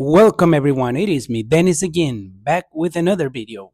Welcome everyone, it is me, Dennis again, back with another video.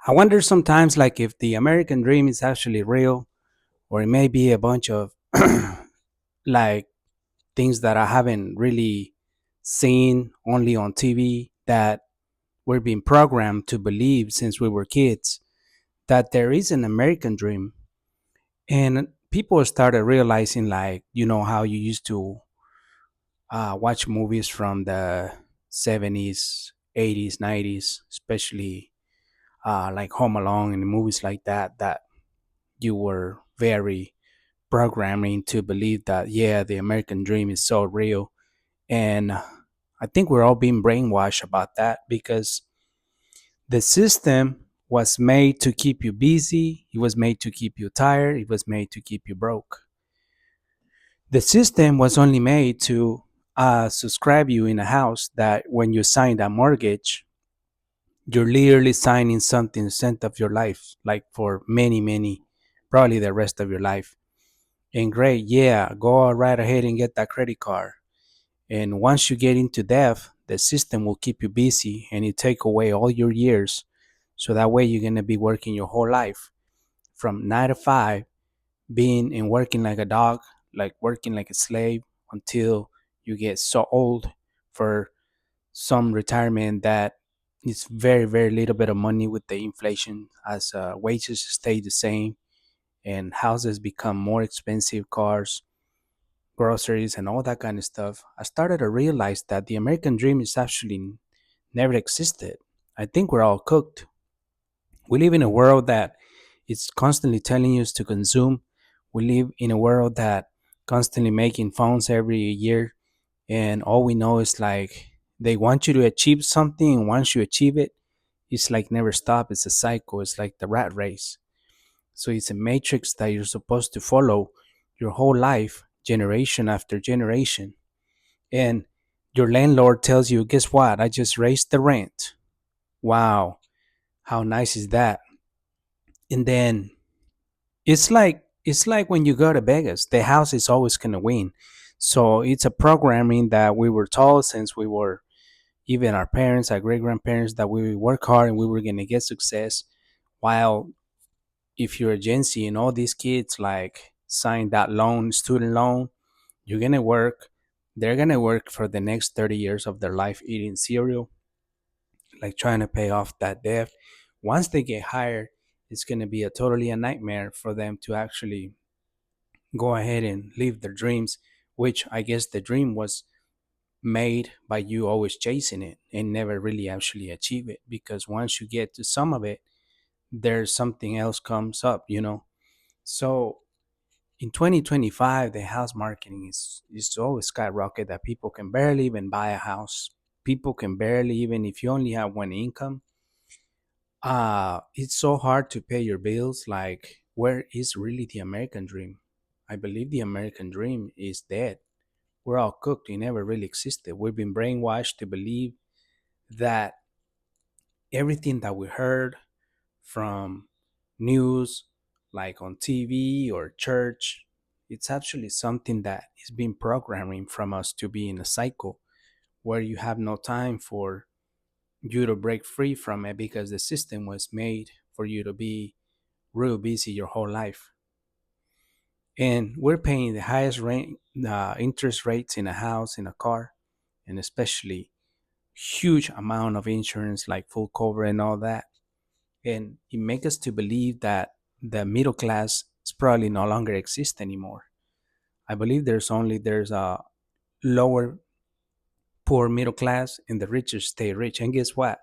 I wonder sometimes like if the American dream is actually real or it may be a bunch of like things that I haven't really seen only on TV that we're being programmed to believe since we were kids that there is an American dream. And people started realizing like, how you used to watch movies from the 70s, 80s, 90s, especially like Home Alone and movies like that you were very programming to believe that, yeah, the American dream is so real. And I think we're all being brainwashed about that because the system was made to keep you busy, it was made to keep you tired, it was made to keep you broke. The system was only made to subscribe you in a house that when you sign that mortgage, you're literally signing something cent of your life, like for many, probably the rest of your life. And great, yeah, go right ahead and get that credit card. And once you get into debt, the system will keep you busy and it take away all your years. So that way you're gonna be working your whole life from 9 to 5, being and working like a dog, like working like a slave until you get so old for some retirement that it's very little bit of money with the inflation as wages stay the same and houses become more expensive, cars, groceries, and all that kind of stuff. I started to realize that the American dream is actually never existed. I think we're all cooked. We live in a world that is constantly telling us to consume. We live in a world that constantly making phones every year, and all we know is like they want you to achieve something, and once you achieve it, it's like never stop. It's a cycle. It's like the rat race. So it's a matrix that you're supposed to follow your whole life, generation after generation. And your landlord tells you, guess what? I just raised the rent. Wow, how nice is that? And then it's like when you go to Vegas, the house is always gonna win. So it's a programming that we were told since we were even our parents, our great grandparents, that we would work hard and we were gonna get success. While if you're a Gen Z and all these kids like sign that loan, student loan, you're gonna work. They're gonna work for the next 30 years of their life eating cereal, like trying to pay off that debt. Once they get hired, it's gonna be a totally a nightmare for them to actually go ahead and live their dreams, which I guess the dream was made by you always chasing it and never really actually achieve it, because once you get to some of it, there's something else comes up. So in 2025, the house marketing is so skyrocket that people can barely even buy a house. People can barely, even if you only have one income, it's so hard to pay your bills. Like, where is really the American dream? I believe the American dream is dead. We're all cooked. It never really existed. We've been brainwashed to believe that everything that we heard from news, like on TV or church, it's actually something that is being programming from us to be in a cycle where you have no time for you to break free from it, because the system was made for you to be real busy your whole life. And we're paying the highest rate, interest rates in a house, in a car, and especially huge amount of insurance like full cover and all that. And it makes us to believe that the middle class is probably no longer exist anymore. I believe there's a lower poor middle class and the richest stay rich. And guess what?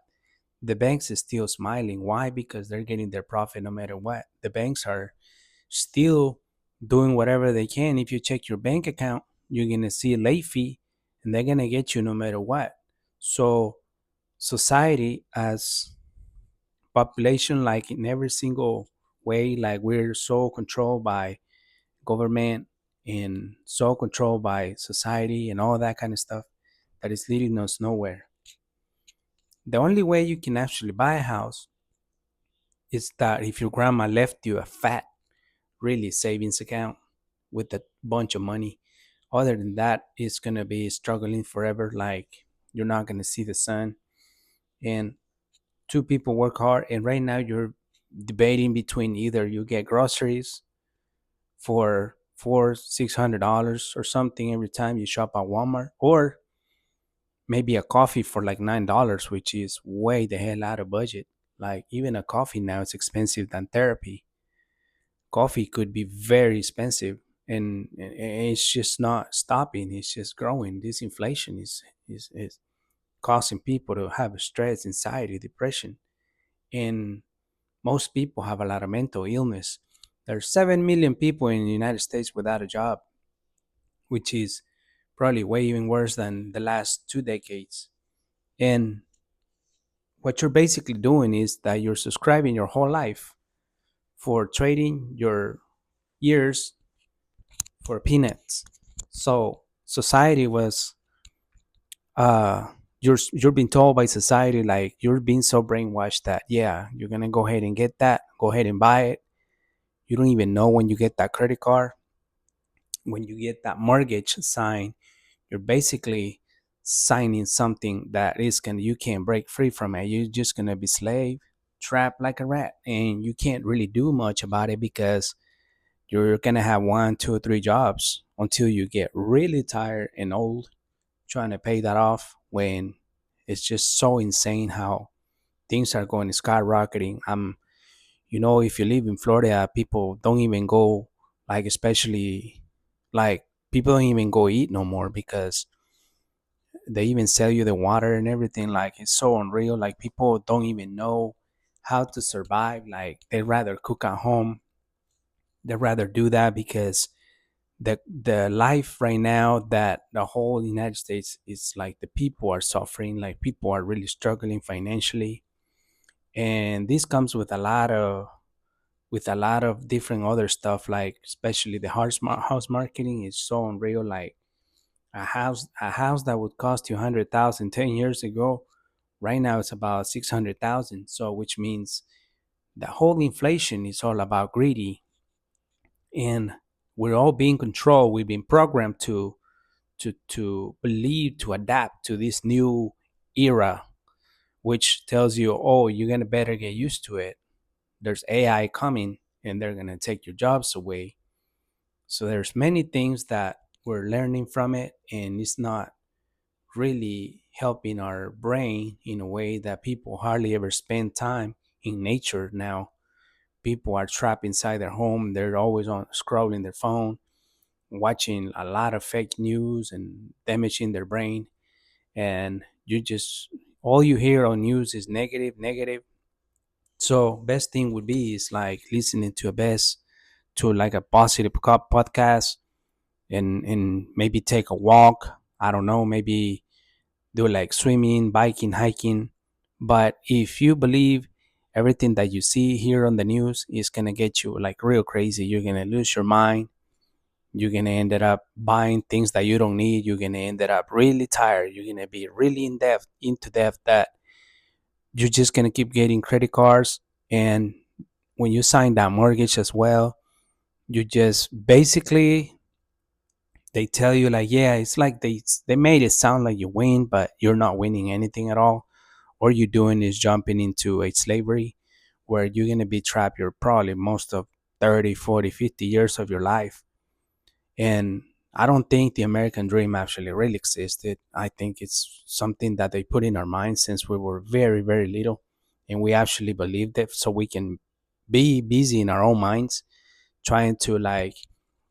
The banks is still smiling. Why? Because they're getting their profit no matter what. The banks are still doing whatever they can. If you check your bank account, you're gonna see a late fee and they're gonna get you no matter what. So society as population, like in every single way, like we're so controlled by government and so controlled by society and all that kind of stuff that is leading us nowhere. The only way you can actually buy a house is that if your grandma left you a fat, really savings account with a bunch of money, Other than that, it's gonna be struggling forever. Like you're not gonna see the sun. And two people work hard, and right now you're debating between either you get groceries for $600 or something every time you shop at Walmart, or maybe a coffee for like $9, which is way the hell out of budget. Like even a coffee now is expensive than therapy. Coffee could be very expensive, and it's just not stopping. It's just growing. This inflation is causing people to have stress, anxiety, depression, and most people have a lot of mental illness. There's 7 million people in the United States without a job, which is probably way even worse than the last 2 decades. And what you're basically doing is that you're subscribing your whole life for trading your years for peanuts. So society was you're being told by society, like you're being so brainwashed that yeah, you're gonna go ahead and get that, go ahead and buy it. You don't even know when you get that credit card, when you get that mortgage signed, you're basically signing something that is gonna you can't break free from it. You're just gonna be slave, trapped like a rat, and you can't really do much about it because you're gonna have one, two, or three jobs until you get really tired and old trying to pay that off. When it's just so insane how things are going skyrocketing. If you live in Florida, people don't even go, like, especially like people don't even go eat no more because they even sell you the water and everything. Like it's so unreal. Like people don't even know how to survive. Like they'd rather cook at home. They'd rather do that because the life right now that the whole United States is like the people are suffering. Like people are really struggling financially, and this comes with a lot of different other stuff. Like especially the house marketing is so unreal. Like a house that would cost you 100,000 10 years ago, right now it's about 600,000. So which means the whole inflation is all about greedy, and we're all being controlled. We've been programmed to believe, to adapt to this new era, which tells you, oh, you're gonna better get used to it. There's AI coming and they're gonna take your jobs away. So there's many things that we're learning from it, and it's not really helping our brain in a way that people hardly ever spend time in nature now. People are trapped inside their home. They're always on scrolling their phone, watching a lot of fake news and damaging their brain. And you just all you hear on news is negative, negative. So best thing would be is like listening to a best to like a positive podcast, and maybe take a walk. I don't know, maybe do like swimming, biking, hiking. But if you believe everything that you see here on the news is gonna get you like real crazy, you're gonna lose your mind. You're gonna end up buying things that you don't need. You're gonna end up really tired. You're gonna be really into depth that you're just gonna keep getting credit cards. And when you sign that mortgage as well, you just basically they tell you like, yeah, it's like they made it sound like you win, but you're not winning anything at all. All you're doing is jumping into a slavery where you're gonna be trapped. You're probably most of 30, 40, 50 years of your life. And I don't think the American dream actually really existed. I think it's something that they put in our minds since we were very, very little. And we actually believed it so we can be busy in our own minds, trying to like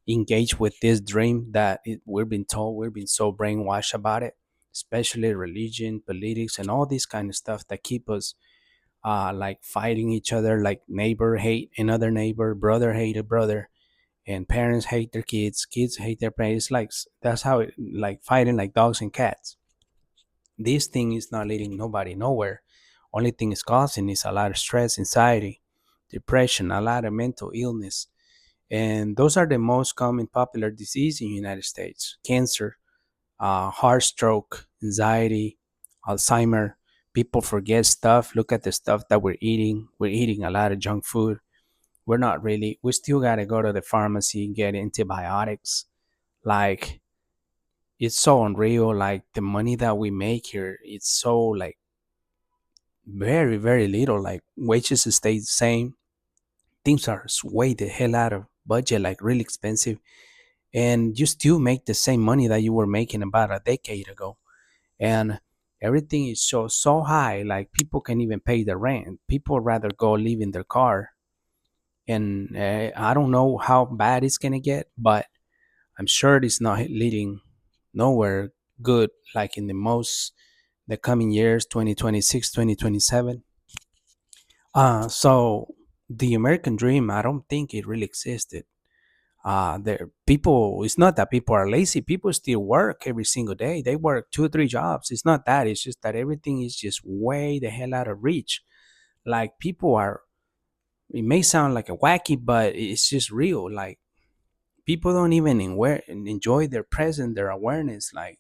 engage with this dream that we're being told. We're being so brainwashed about it, especially religion, politics, and all this kind of stuff that keep us like fighting each other, like neighbor hate another neighbor, brother hate a brother, and parents hate their kids, kids hate their parents. Like that's how it like fighting like dogs and cats. This thing is not leading nobody nowhere. Only thing it's causing is a lot of stress, anxiety, depression, a lot of mental illness. And those are the most common popular disease in the United States: cancer, heart stroke, anxiety, Alzheimer. People forget stuff. Look at the stuff that we're eating. We're eating a lot of junk food. We're not really, we still got to go to the pharmacy and get antibiotics. Like it's so unreal. Like the money that we make here, it's so like very, very little. Like wages stay the same. Things are way the hell out of budget, like really expensive. And you still make the same money that you were making about a decade ago. And everything is so high, like people can't even pay the rent. People rather go live in their car. And I don't know how bad it's gonna get, but I'm sure it's not leading nowhere good, like in the coming years, 2026, 2027. So the American dream, I don't think it really existed. There people, it's not that people are lazy. People still work every single day. They work 2 or 3 jobs. It's not that. It's just that everything is just way the hell out of reach. Like people are, it may sound like a wacky, but it's just real. Like people don't even enjoy their present, their awareness. Like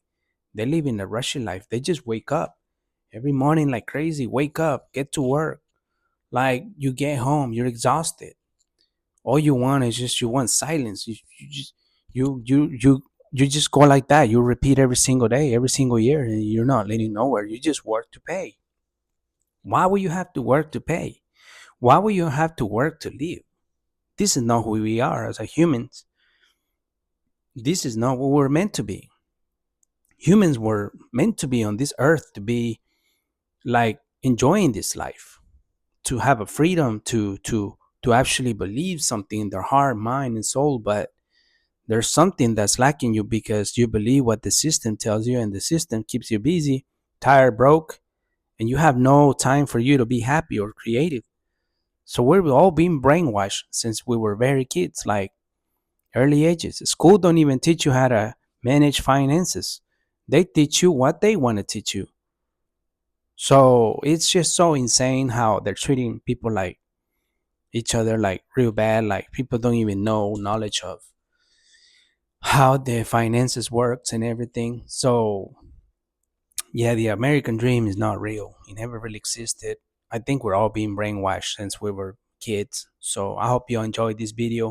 they live in a rushing life. They just wake up every morning like crazy. Wake up, get to work. Like you get home, you're exhausted. All you want is just, you want silence. You just you just go like that. You repeat every single day, every single year, and you're not leading nowhere. You just work to pay. Why would you have to work to pay? Why would you have to work to live? This is not who we are as a humans. This is not what we're meant to be. Humans were meant to be on this earth to be like enjoying this life, to have a freedom to actually believe something in their heart, mind, and soul. But there's something that's lacking you because you believe what the system tells you, and the system keeps you busy, tired, broke, and you have no time for you to be happy or creative. So we're all being brainwashed since we were very kids, like early ages. School don't even teach you how to manage finances. They teach you what they want to teach you. So it's just so insane how they're treating people like each other like real bad. Like people don't even know knowledge of how the finances works and everything. So yeah, the American dream is not real. It never really existed. I think we're all being brainwashed since we were kids. So I hope you enjoyed this video.